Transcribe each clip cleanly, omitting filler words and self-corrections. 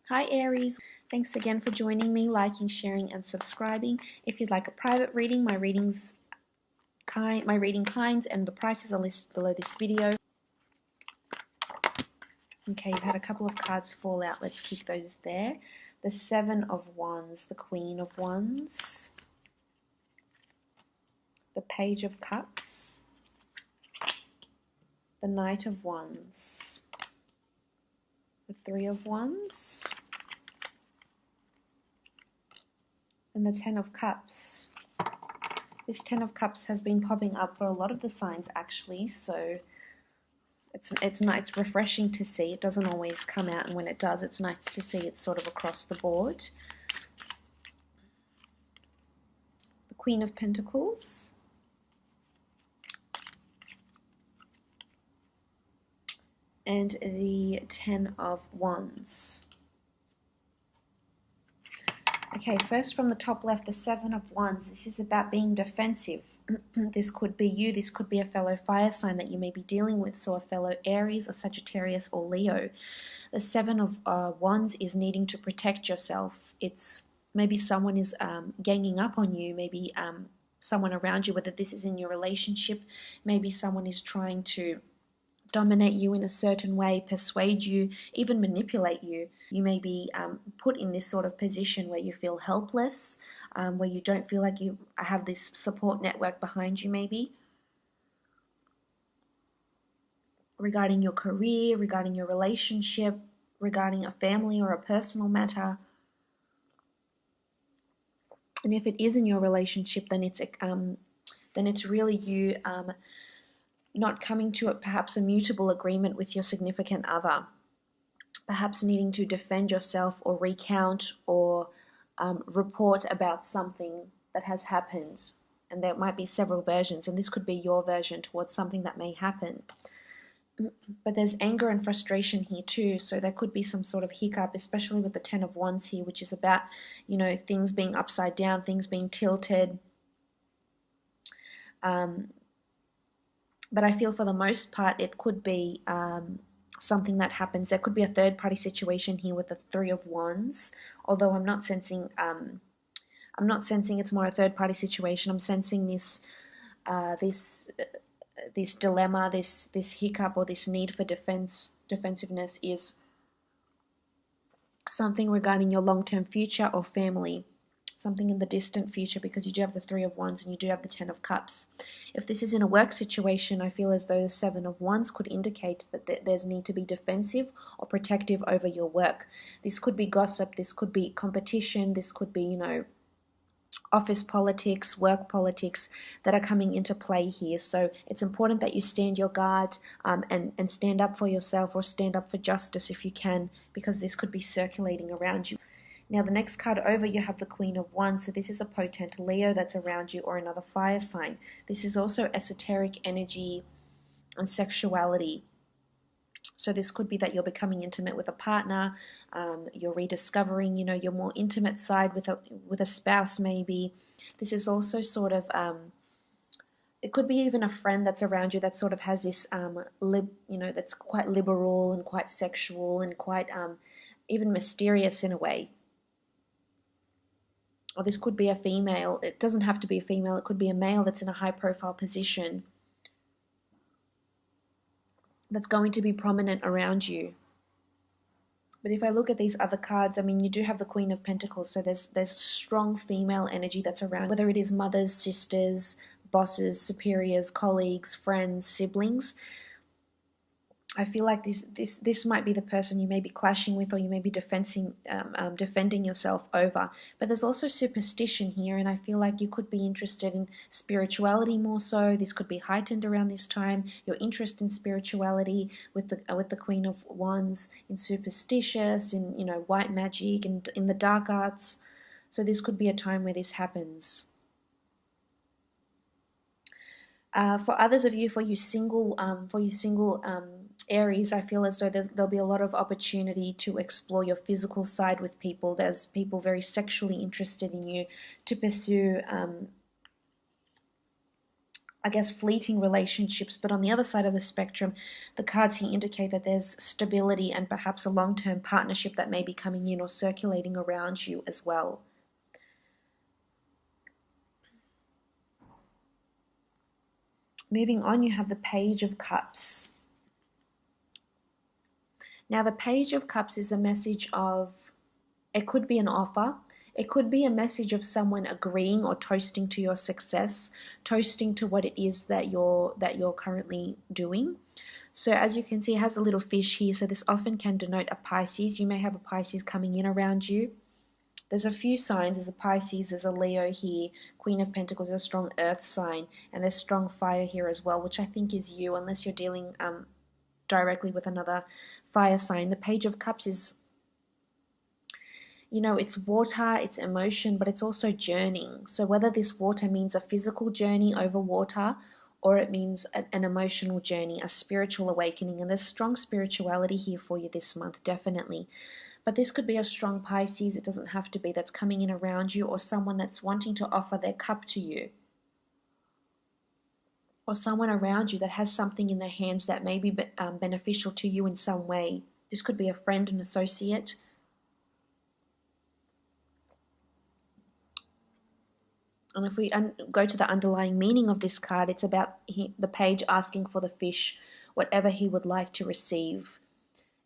Hi Aries, thanks again for joining me, liking, sharing and subscribing. If you'd like a private reading, my reading kinds and the prices are listed below this video. Okay, you've had a couple of cards fall out, let's keep those there. The Seven of Wands, the Queen of Wands, the Page of Cups, the Knight of Wands, the Three of Wands, and the Ten of Cups. This Ten of Cups has been popping up for a lot of the signs actually, so it's refreshing to see. It doesn't always come out, and when it does, it's nice to see it sort of across the board. The Queen of Pentacles, and the Ten of Wands. Okay, first from the top left, the Seven of Wands. This is about being defensive. This could be you, this could be a fellow fire sign that you may be dealing with, so a fellow Aries or Sagittarius or Leo. The Seven of Wands is needing to protect yourself. It's maybe someone is ganging up on you, maybe someone around you, whether this is in your relationship, maybe someone is trying to dominate you in a certain way, persuade you, even manipulate you. You may be put in this sort of position where you feel helpless, where you don't feel like you have this support network behind you maybe. Regarding your career, regarding your relationship, regarding a family or a personal matter. And if it is in your relationship, then it's really you not coming to perhaps a mutable agreement with your significant other, perhaps needing to defend yourself or recount or report about something that has happened. And there might be several versions, and this could be your version towards something that may happen. But there's anger and frustration here too, so there could be some sort of hiccup, especially with the Ten of Wands here, which is about, things being upside down, things being tilted. But I feel for the most part it could be something that happens. There could be a third-party situation here with the Three of Wands, although I'm not sensing it's more a third-party situation. I'm sensing this this dilemma, this hiccup, or this need for defensiveness is something regarding your long-term future or family. Something in the distant future, because you do have the Three of Wands and you do have the Ten of Cups. If this is in a work situation, I feel as though the Seven of Wands could indicate that there's need to be defensive or protective over your work. This could be gossip, this could be competition, this could be, office politics, work politics that are coming into play here. So it's important that you stand your guard and stand up for yourself, or stand up for justice if you can, because this could be circulating around you. Now the next card over, you have the Queen of Wands. So this is a potent Leo that's around you, or another fire sign. This is also esoteric energy and sexuality. So this could be that you're becoming intimate with a partner, you're rediscovering, your more intimate side with a spouse maybe. This is also sort of, it could be even a friend that's around you that sort of has this, that's quite liberal and quite sexual and quite even mysterious in a way. Or this could be a female. It doesn't have to be a female. It could be a male that's in a high-profile position that's going to be prominent around you. But if I look at these other cards, I mean, you do have the Queen of Pentacles, so there's strong female energy that's around, whether it is mothers, sisters, bosses, superiors, colleagues, friends, siblings. I feel like this might be the person you may be clashing with, or you may be defending yourself over. But there's also superstition here, and I feel like you could be interested in spirituality more so. This could be heightened around this time. Your interest in spirituality with the Queen of Wands, in superstitious, in white magic, and in the dark arts. So this could be a time where this happens. For others of you, for you single Aries, I feel as though there'll be a lot of opportunity to explore your physical side with people. There's people very sexually interested in you, to pursue I guess, fleeting relationships. But on the other side of the spectrum, the cards here indicate that there's stability and perhaps a long-term partnership that may be coming in or circulating around you as well. Moving on, you have the Page of Cups. Now, the Page of Cups is a message of, it could be an offer. It could be a message of someone agreeing or toasting to your success, toasting to what it is that you're currently doing. So as you can see, it has a little fish here. So this often can denote a Pisces. You may have a Pisces coming in around you. There's a few signs. There's a Pisces, there's a Leo here. Queen of Pentacles, a strong earth sign. And there's strong fire here as well, which I think is you, unless you're dealing directly with another fire sign. The Page of Cups is, you know, it's water, it's emotion, but it's also journeying. So whether this water means a physical journey over water, or it means an emotional journey, a spiritual awakening. And there's strong spirituality here for you this month, definitely. But this could be a strong Pisces. It doesn't have to be, that's coming in around you, or someone that's wanting to offer their cup to you. Or someone around you that has something in their hands that may be beneficial to you in some way. This could be a friend, an associate. And if we go to the underlying meaning of this card, it's about the page asking for the fish, whatever he would like to receive.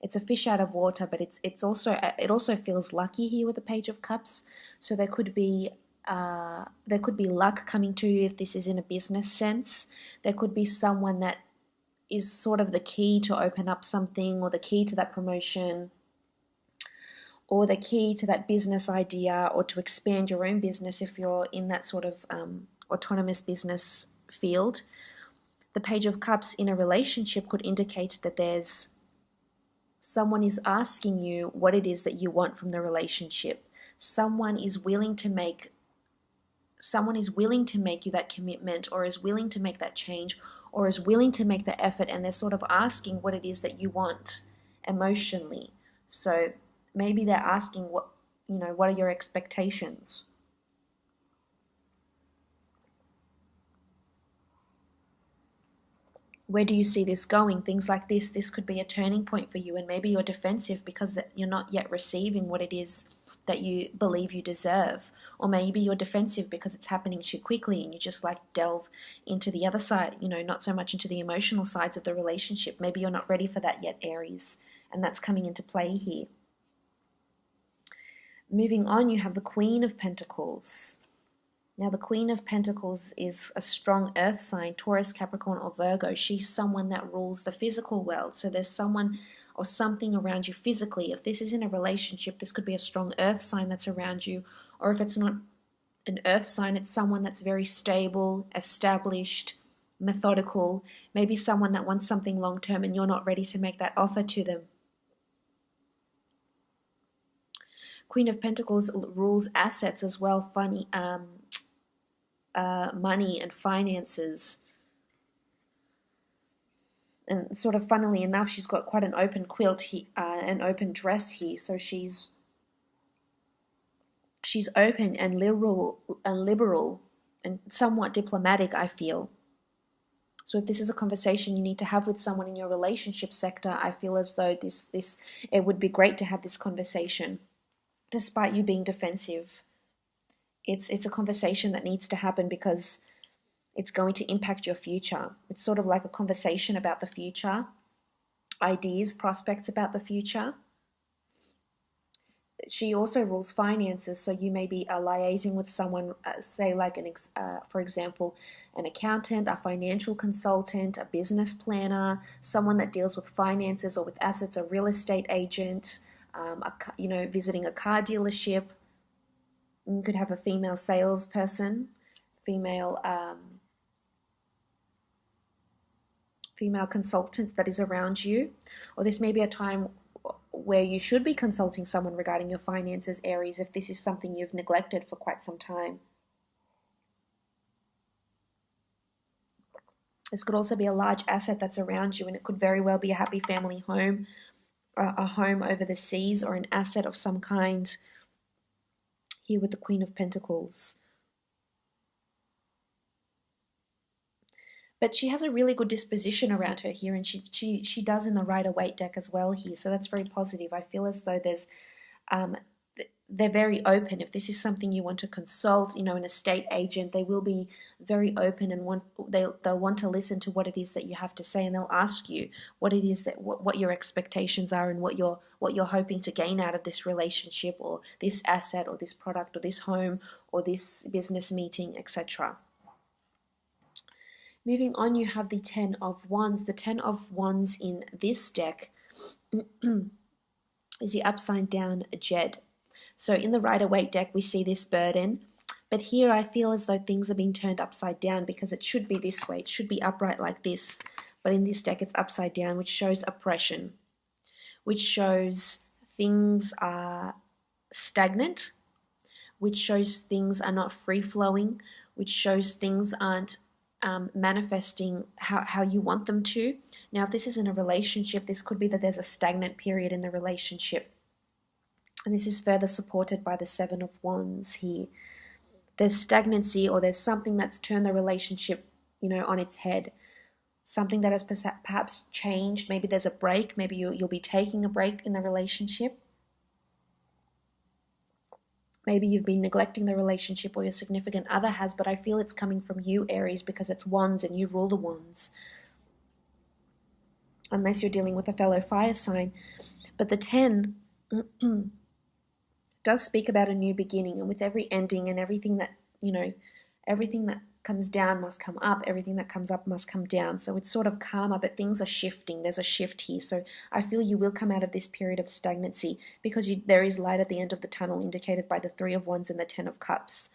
It's a fish out of water, but it also feels lucky here with the Page of Cups. So there could be luck coming to you if this is in a business sense. There could be someone that is sort of the key to open up something, or the key to that promotion, or the key to that business idea, or to expand your own business if you're in that sort of autonomous business field. The Page of Cups in a relationship could indicate that there's someone is asking you what it is that you want from the relationship. Someone is willing to make you that commitment, or is willing to make that change, or is willing to make the effort, and they're sort of asking what it is that you want emotionally. So maybe they're asking what are your expectations? Where do you see this going? Things like this. This could be a turning point for you, and maybe you're defensive because you're not yet receiving what it is that you believe you deserve. Or maybe you're defensive because it's happening too quickly and you just like delve into the other side, not so much into the emotional sides of the relationship. Maybe you're not ready for that yet, Aries, and that's coming into play here. Moving on, you have the Queen of Pentacles. Now, the Queen of Pentacles is a strong earth sign, Taurus, Capricorn, or Virgo. She's someone that rules the physical world. So there's someone or something around you physically. If this is in a relationship, this could be a strong earth sign that's around you. Or if it's not an earth sign, it's someone that's very stable, established, methodical. Maybe someone that wants something long-term and you're not ready to make that offer to them. Queen of Pentacles rules assets as well, money and finances. And sort of funnily enough, she's got quite an open quilt here, an open dress here. So she's open and liberal and somewhat diplomatic, I feel. So if this is a conversation you need to have with someone in your relationship sector, I feel as though it would be great to have this conversation, despite you being defensive. It's a conversation that needs to happen because it's going to impact your future. It's sort of like a conversation about the future, ideas, prospects about the future. She also rules finances, so you may be liaising with someone, say like for example, an accountant, a financial consultant, a business planner, someone that deals with finances or with assets, a real estate agent, visiting a car dealership. You could have a female salesperson, female consultant that is around you. Or this may be a time where you should be consulting someone regarding your finances, Aries, if this is something you've neglected for quite some time. This could also be a large asset that's around you, and it could very well be a happy family home, a home over the seas, or an asset of some kind here with the Queen of Pentacles. But she has a really good disposition around her here, and she does in the Rider-Waite deck as well here. So that's very positive. I feel as though there's um, they're very open. If this is something you want to consult, you know, an estate agent, they will be very open and they'll want to listen to what it is that you have to say, and they'll ask you what it is that what your expectations are and what you're hoping to gain out of this relationship or this asset or this product or this home or this business meeting, etc. Moving on, you have the Ten of Wands. The Ten of Wands in this deck is the upside down Jed. So in the Rider-Waite deck, we see this burden. But here I feel as though things are being turned upside down because it should be this way. It should be upright like this. But in this deck, it's upside down, which shows oppression, which shows things are stagnant, which shows things are not free-flowing, which shows things aren't manifesting how you want them to. Now, if this is in a relationship, this could be that there's a stagnant period in the relationship. And this is further supported by the Seven of Wands here. There's stagnancy, or there's something that's turned the relationship, you know, on its head. Something that has perhaps changed. Maybe there's a break. Maybe you'll be taking a break in the relationship. Maybe you've been neglecting the relationship, or your significant other has, but I feel it's coming from you, Aries, because it's Wands and you rule the Wands. Unless you're dealing with a fellow fire sign. But the 10 does speak about a new beginning, and with every ending and everything that, you know, everything that comes down must come up, everything that comes up must come down. So it's sort of karma, but things are shifting. There's a shift here. So I feel you will come out of this period of stagnancy because there is light at the end of the tunnel, indicated by the Three of Wands and the Ten of Cups.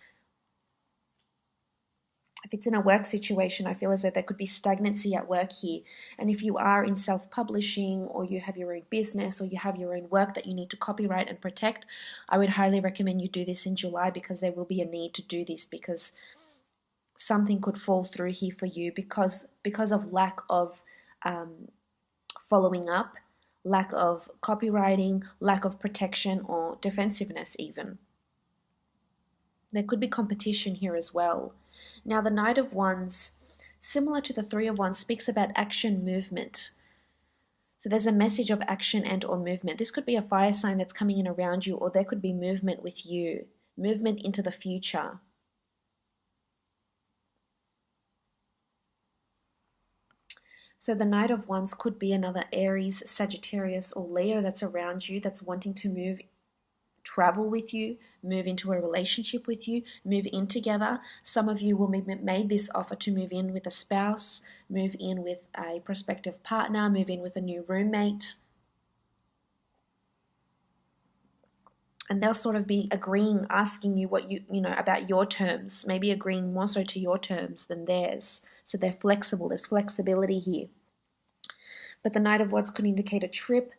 If it's in a work situation, I feel as though there could be stagnancy at work here. And if you are in self-publishing, or you have your own business, or you have your own work that you need to copyright and protect, I would highly recommend you do this in July, because there will be a need to do this, because something could fall through here for you because of lack of following up, lack of copywriting, lack of protection, or defensiveness even. There could be competition here as well. Now, the Knight of Wands, similar to the Three of Wands, speaks about action, movement. So there's a message of action and or movement. This could be a fire sign that's coming in around you, or there could be movement with you, movement into the future. So the Knight of Wands could be another Aries, Sagittarius, or Leo that's around you, that's wanting to travel with you, move into a relationship with you, move in together. Some of you will be made this offer to move in with a spouse, move in with a prospective partner, move in with a new roommate. And they'll sort of be agreeing, asking you what you know, about your terms, maybe agreeing more so to your terms than theirs. So they're flexible. There's flexibility here. But the Knight of Wands could indicate a trip.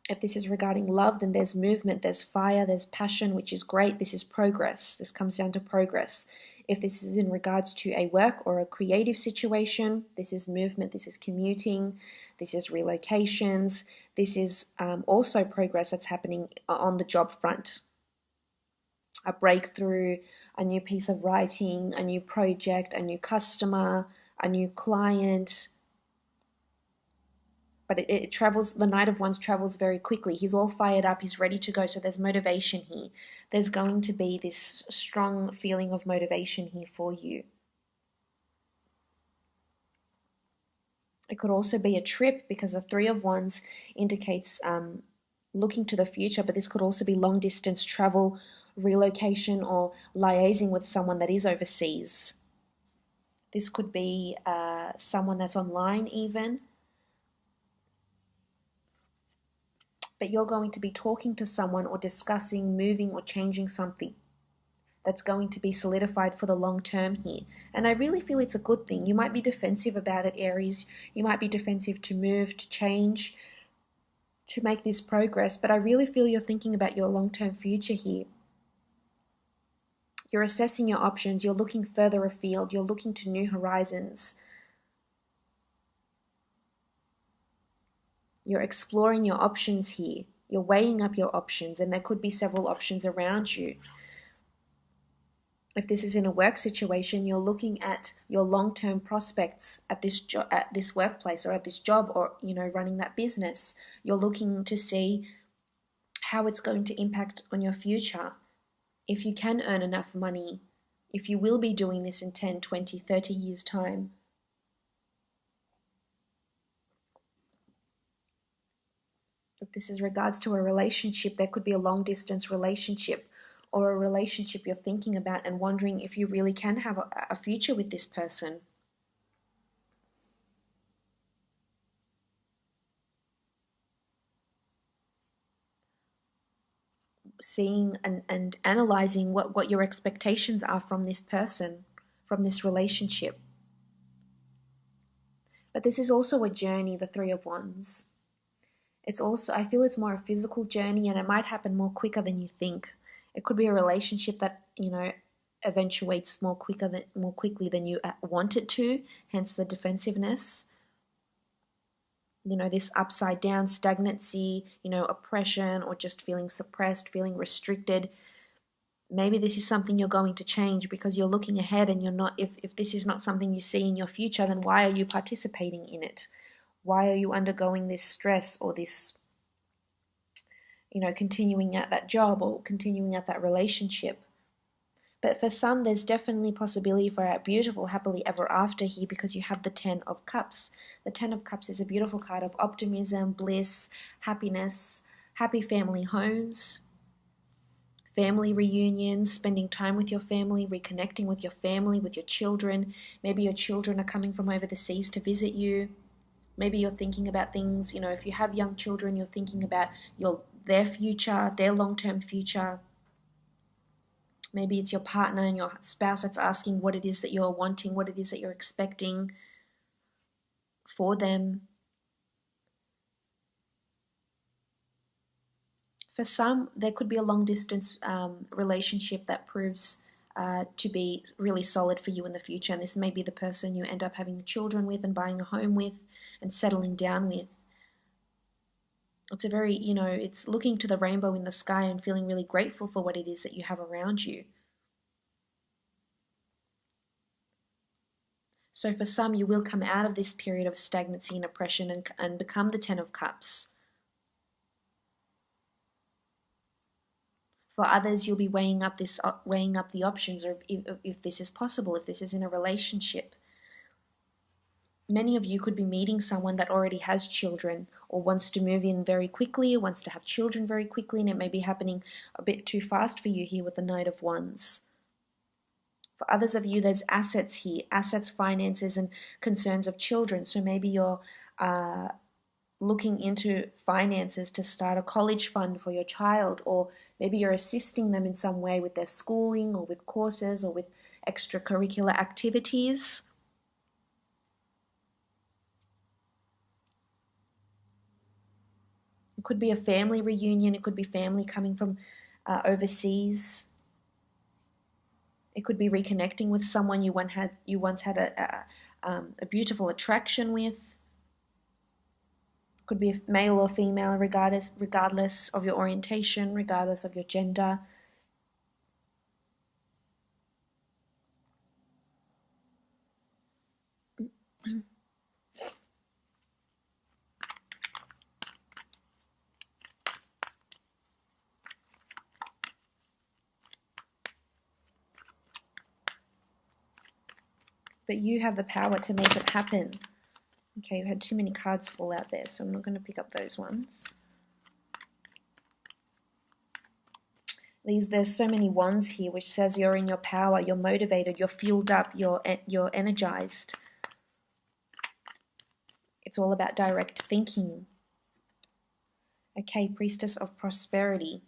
If this is regarding love, then there's movement, there's fire, there's passion, which is great. This is progress. This comes down to progress. If this is in regards to a work or a creative situation, this is movement, this is commuting, this is relocations, this is also progress that's happening on the job front. A breakthrough, a new piece of writing, a new project, a new customer, a new client. But it travels, the Knight of Wands travels very quickly. He's all fired up, he's ready to go, so there's motivation here. There's going to be this strong feeling of motivation here for you. It could also be a trip, because the Three of Wands indicates looking to the future, but this could also be long distance travel, relocation, or liaising with someone that is overseas. This could be someone that's online even. But you're going to be talking to someone or discussing moving or changing something that's going to be solidified for the long term here. And I really feel it's a good thing. You might be defensive about it, Aries. You might be defensive to move, to change, to make this progress. But I really feel you're thinking about your long-term future here. You're assessing your options. You're looking further afield. You're looking to new horizons. You're exploring your options here. You're weighing up your options, and there could be several options around you. If this is in a work situation, you're looking at your long-term prospects at this workplace or at this job, or running that business. You're looking to see how it's going to impact on your future. If you can earn enough money, if you will be doing this in 10, 20, 30 years time. If this is regards to a relationship, there could be a long distance relationship, or a relationship you're thinking about and wondering if you really can have a future with this person. Seeing and analyzing what your expectations are from this person, from this relationship. But this is also a journey, the Three of Wands. It's also, I feel it's more a physical journey, and it might happen more quicker than you think. It could be a relationship that, eventuates more quickly than you want it to, hence the defensiveness. This upside down stagnancy, oppression, or just feeling suppressed, feeling restricted. Maybe this is something you're going to change because you're looking ahead, and you're not, if this is not something you see in your future, then why are you participating in it? Why are you undergoing this stress, or this, continuing at that job or continuing at that relationship? But for some, there's definitely possibility for a beautiful happily ever after here, because you have the Ten of Cups. The Ten of Cups is a beautiful card of optimism, bliss, happiness, happy family homes, family reunions, spending time with your family, reconnecting with your family, with your children. Maybe your children are coming from over the seas to visit you. Maybe you're thinking about things, if you have young children, you're thinking about their future, their long-term future. Maybe it's your partner and your spouse that's asking what it is that you're wanting, what it is that you're expecting for them. For some, there could be a long-distance relationship that proves to be really solid for you in the future. And this may be the person you end up having children with and buying a home with and settling down with. It's a very, it's looking to the rainbow in the sky and feeling really grateful for what it is that you have around you. So for some, you will come out of this period of stagnancy and oppression and become the Ten of Cups. For others, you'll be weighing up the options, or if this is possible, if this is in a relationship. Many of you could be meeting someone that already has children, or wants to move in very quickly, or wants to have children very quickly, and it may be happening a bit too fast for you here with the Knight of Wands. For others of you, there's assets here, assets, finances, and concerns of children. So maybe you're looking into finances to start a college fund for your child, or maybe you're assisting them in some way with their schooling, or with courses, or with extracurricular activities. It could be a family reunion. It could be family coming from overseas. It could be reconnecting with someone you once had a beautiful attraction with. It could be male or female, regardless of your orientation, regardless of your gender. But you have the power to make it happen. Okay, we've had too many cards fall out there, so I'm not going to pick up those ones. There's so many wands here, which says you're in your power, you're motivated, you're fueled up, you're energized. It's all about direct thinking. Okay, Priestess of Prosperity.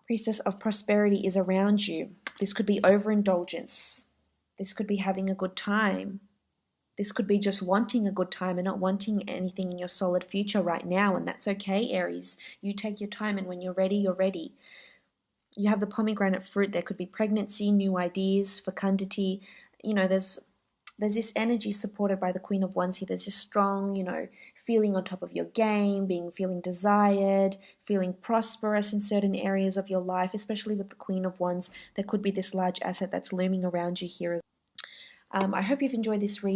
Priestess of Prosperity is around you. This could be overindulgence. This could be having a good time. This could be just wanting a good time and not wanting anything in your solid future right now, and that's okay, Aries. You take your time, and when you're ready, you're ready. You have the pomegranate fruit. There could be pregnancy, new ideas, fecundity. There's there's this energy supported by the Queen of Wands here. There's this strong, feeling on top of your game, feeling desired, feeling prosperous in certain areas of your life, especially with the Queen of Wands. There could be this large asset that's looming around you here. I hope you've enjoyed this reading.